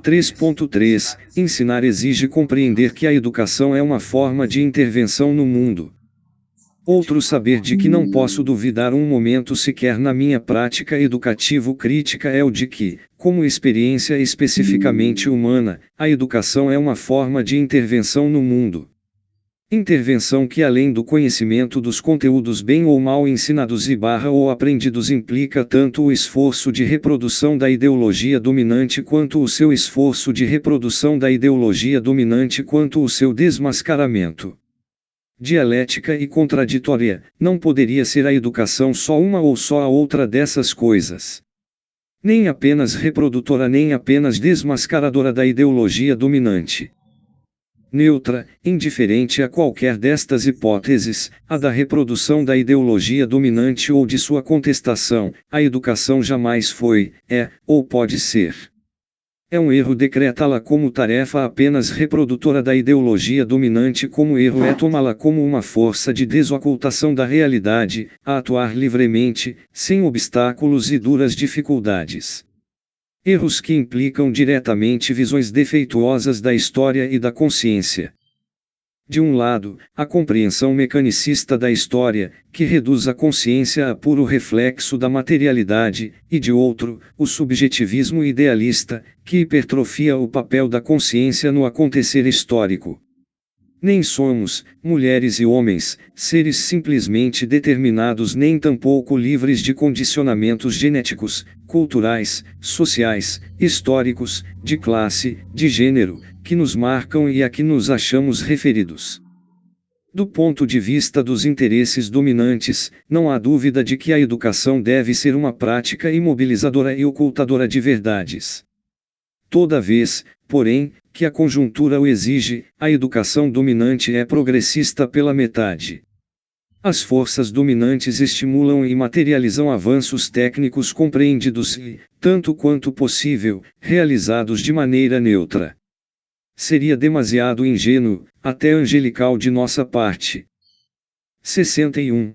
3.3 Ensinar exige compreender que a educação é uma forma de intervenção no mundo. Outro saber de que não posso duvidar um momento sequer na minha prática educativo-crítica é o de que, como experiência especificamente humana, a educação é uma forma de intervenção no mundo. Intervenção que além do conhecimento dos conteúdos bem ou mal ensinados ou aprendidos implica tanto o esforço de reprodução da ideologia dominante quanto o seu esforço de reprodução da ideologia dominante quanto o seu desmascaramento. Dialética e contraditória, não poderia ser a educação só uma ou só a outra dessas coisas. Nem apenas reprodutora nem apenas desmascaradora da ideologia dominante. Neutra, indiferente a qualquer destas hipóteses, a da reprodução da ideologia dominante ou de sua contestação, a educação jamais foi, é, ou pode ser. É um erro decretá-la como tarefa apenas reprodutora da ideologia dominante, como erro é tomá-la como uma força de desocultação da realidade, a atuar livremente, sem obstáculos e duras dificuldades. Erros que implicam diretamente visões defeituosas da história e da consciência. De um lado, a compreensão mecanicista da história, que reduz a consciência a puro reflexo da materialidade, e de outro, o subjetivismo idealista, que hipertrofia o papel da consciência no acontecer histórico. Nem somos, mulheres e homens, seres simplesmente determinados nem tampouco livres de condicionamentos genéticos, culturais, sociais, históricos, de classe, de gênero, que nos marcam e a que nos achamos referidos. Do ponto de vista dos interesses dominantes, não há dúvida de que a educação deve ser uma prática imobilizadora e ocultadora de verdades. Toda vez, porém, que a conjuntura o exige, a educação dominante é progressista pela metade. As forças dominantes estimulam e materializam avanços técnicos compreendidos e, tanto quanto possível, realizados de maneira neutra. Seria demasiado ingênuo, até angelical de nossa parte. 61.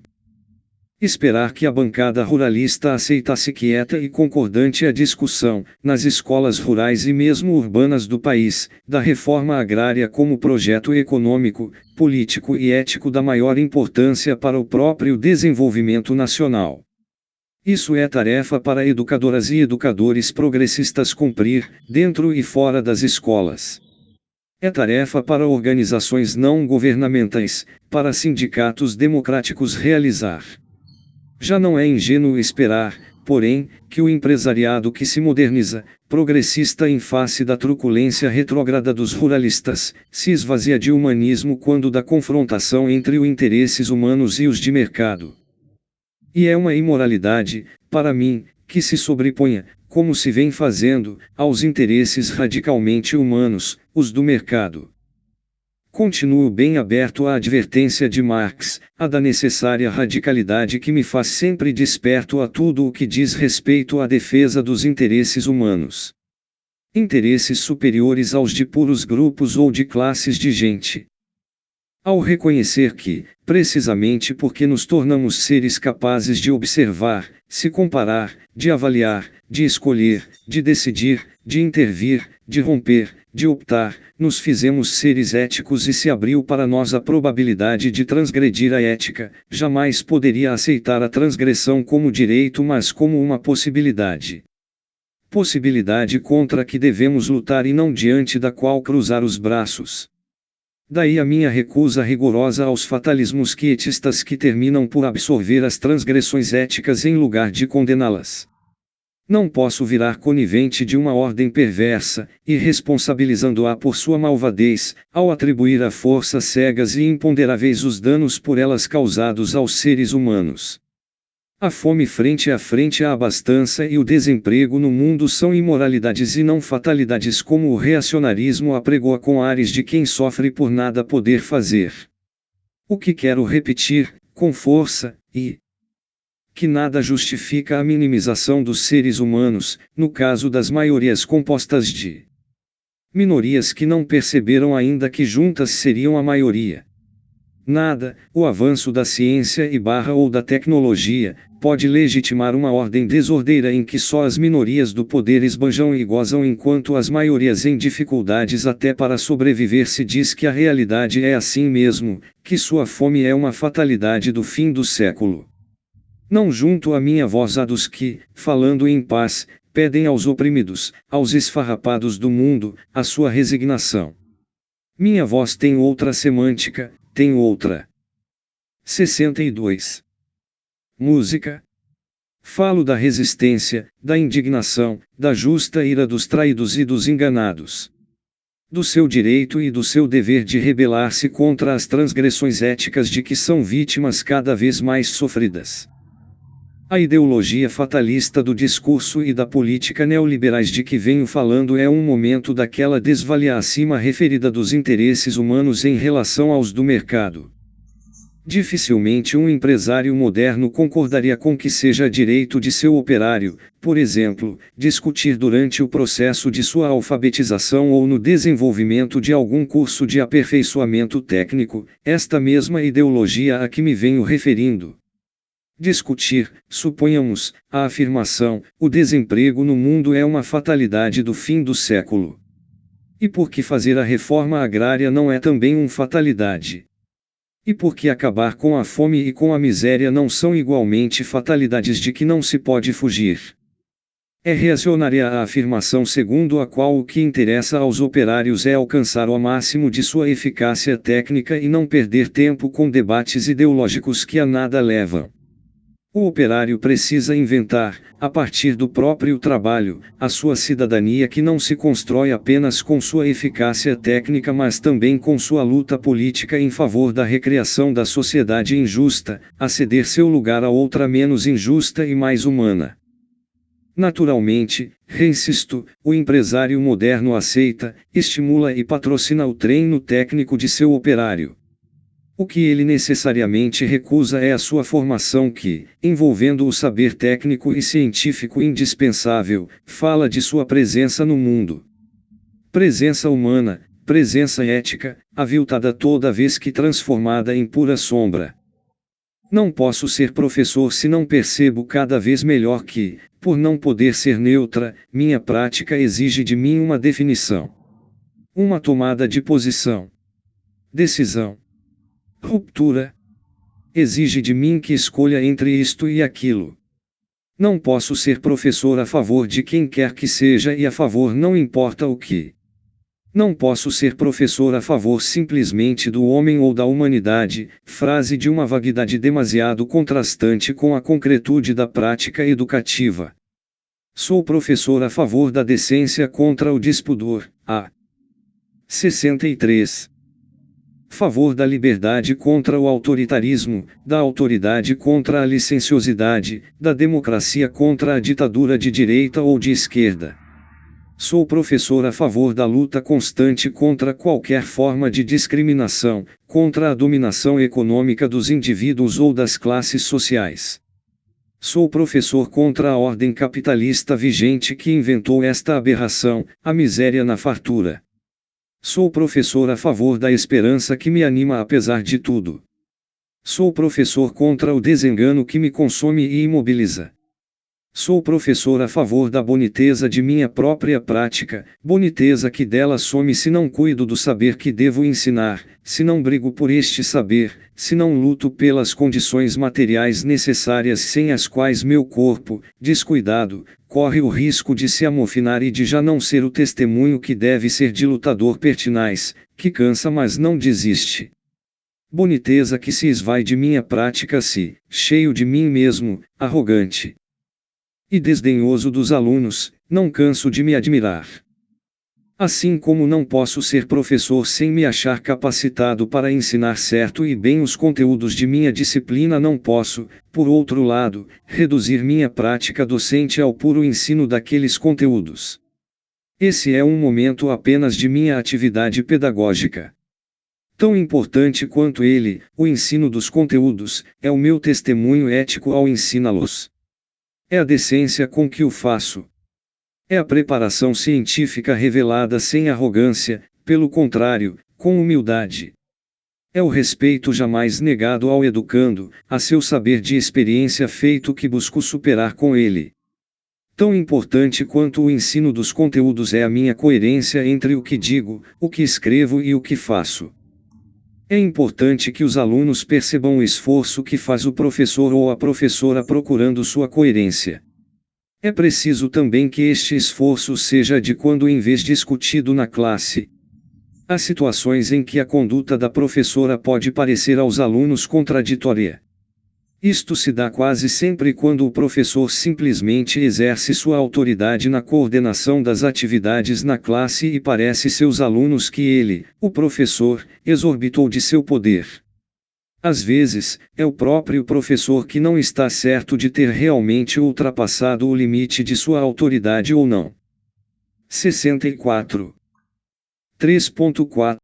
Esperar que a bancada ruralista aceitasse quieta e concordante a discussão, nas escolas rurais e mesmo urbanas do país, da reforma agrária como projeto econômico, político e ético da maior importância para o próprio desenvolvimento nacional. Isso é tarefa para educadoras e educadores progressistas cumprir, dentro e fora das escolas. É tarefa para organizações não governamentais, para sindicatos democráticos realizar. Já não é ingênuo esperar, porém, que o empresariado que se moderniza, progressista em face da truculência retrógrada dos ruralistas, se esvazia de humanismo quando da confrontação entre os interesses humanos e os de mercado. E é uma imoralidade, para mim, que se sobreponha, como se vem fazendo, aos interesses radicalmente humanos, os do mercado. Continuo bem aberto à advertência de Marx, a da necessária radicalidade que me faz sempre desperto a tudo o que diz respeito à defesa dos interesses humanos. Interesses superiores aos de puros grupos ou de classes de gente. Ao reconhecer que, precisamente porque nos tornamos seres capazes de observar, se comparar, de avaliar, de escolher, de decidir, de intervir, de romper, de optar, nos fizemos seres éticos e se abriu para nós a probabilidade de transgredir a ética, jamais poderia aceitar a transgressão como direito mas como uma possibilidade. Possibilidade contra a que devemos lutar e não diante da qual cruzar os braços. Daí a minha recusa rigorosa aos fatalismos quietistas que terminam por absorver as transgressões éticas em lugar de condená-las. Não posso virar conivente de uma ordem perversa, irresponsabilizando-a por sua malvadez, ao atribuir a forças cegas e imponderáveis os danos por elas causados aos seres humanos. A fome frente à abastança e o desemprego no mundo são imoralidades e não fatalidades como o reacionarismo apregoa com ares de quem sofre por nada poder fazer. O que quero repetir, com força, que nada justifica a minimização dos seres humanos, no caso das maiorias compostas de minorias que não perceberam ainda que juntas seriam a maioria. Nada, o avanço da ciência ou da tecnologia, pode legitimar uma ordem desordeira em que só as minorias do poder esbanjam e gozam enquanto as maiorias em dificuldades até para sobreviver. Se diz que a realidade é assim mesmo, que sua fome é uma fatalidade do fim do século. Não junto a minha voz a dos que, falando em paz, pedem aos oprimidos, aos esfarrapados do mundo, a sua resignação. Minha voz tem outra semântica, tem outra. 62. Música. Falo da resistência, da indignação, da justa ira dos traídos e dos enganados. Do seu direito e do seu dever de rebelar-se contra as transgressões éticas de que são vítimas cada vez mais sofridas. A ideologia fatalista do discurso e da política neoliberais de que venho falando é um momento daquela desvalia acima referida dos interesses humanos em relação aos do mercado. Dificilmente um empresário moderno concordaria com que seja direito de seu operário, por exemplo, discutir durante o processo de sua alfabetização ou no desenvolvimento de algum curso de aperfeiçoamento técnico, esta mesma ideologia a que me venho referindo. Discutir, suponhamos, a afirmação, o desemprego no mundo é uma fatalidade do fim do século. E por que fazer a reforma agrária não é também uma fatalidade? E por que acabar com a fome e com a miséria não são igualmente fatalidades de que não se pode fugir? É reacionária a afirmação segundo a qual o que interessa aos operários é alcançar o máximo de sua eficácia técnica e não perder tempo com debates ideológicos que a nada levam. O operário precisa inventar, a partir do próprio trabalho, a sua cidadania que não se constrói apenas com sua eficácia técnica mas também com sua luta política em favor da recriação da sociedade injusta, a ceder seu lugar a outra menos injusta e mais humana. Naturalmente, reinsisto, o empresário moderno aceita, estimula e patrocina o treino técnico de seu operário. O que ele necessariamente recusa é a sua formação que, envolvendo o saber técnico e científico indispensável, fala de sua presença no mundo. Presença humana, presença ética, aviltada toda vez que transformada em pura sombra. Não posso ser professor se não percebo cada vez melhor que, por não poder ser neutra, minha prática exige de mim uma definição. Uma tomada de posição. Decisão. Ruptura. Exige de mim que escolha entre isto e aquilo. Não posso ser professor a favor de quem quer que seja e a favor não importa o que. Não posso ser professor a favor simplesmente do homem ou da humanidade, frase de uma vaguidade demasiado contrastante com a concretude da prática educativa. Sou professor a favor da decência contra o despudor. A. 63. Favor da liberdade contra o autoritarismo, da autoridade contra a licenciosidade, da democracia contra a ditadura de direita ou de esquerda. Sou professor a favor da luta constante contra qualquer forma de discriminação, contra a dominação econômica dos indivíduos ou das classes sociais. Sou professor contra a ordem capitalista vigente que inventou esta aberração, a miséria na fartura. Sou professor a favor da esperança que me anima apesar de tudo. Sou professor contra o desengano que me consome e imobiliza. Sou professor a favor da boniteza de minha própria prática, boniteza que dela some se não cuido do saber que devo ensinar, se não brigo por este saber, se não luto pelas condições materiais necessárias sem as quais meu corpo, descuidado, corre o risco de se amofinar e de já não ser o testemunho que deve ser de lutador pertinaz, que cansa mas não desiste. Boniteza que se esvai de minha prática se, cheio de mim mesmo, arrogante e desdenhoso dos alunos, não canso de me admirar. Assim como não posso ser professor sem me achar capacitado para ensinar certo e bem os conteúdos de minha disciplina, não posso, por outro lado, reduzir minha prática docente ao puro ensino daqueles conteúdos. Esse é um momento apenas de minha atividade pedagógica. Tão importante quanto ele, o ensino dos conteúdos, é o meu testemunho ético ao ensiná-los. É a decência com que o faço. É a preparação científica revelada sem arrogância, pelo contrário, com humildade. É o respeito jamais negado ao educando, a seu saber de experiência feito que busco superar com ele. Tão importante quanto o ensino dos conteúdos é a minha coerência entre o que digo, o que escrevo e o que faço. É importante que os alunos percebam o esforço que faz o professor ou a professora procurando sua coerência. É preciso também que este esforço seja de quando em vez discutido na classe. Há situações em que a conduta da professora pode parecer aos alunos contraditória. Isto se dá quase sempre quando o professor simplesmente exerce sua autoridade na coordenação das atividades na classe e parece seus alunos que ele, o professor, exorbitou de seu poder. Às vezes, é o próprio professor que não está certo de ter realmente ultrapassado o limite de sua autoridade ou não. 64. 3.4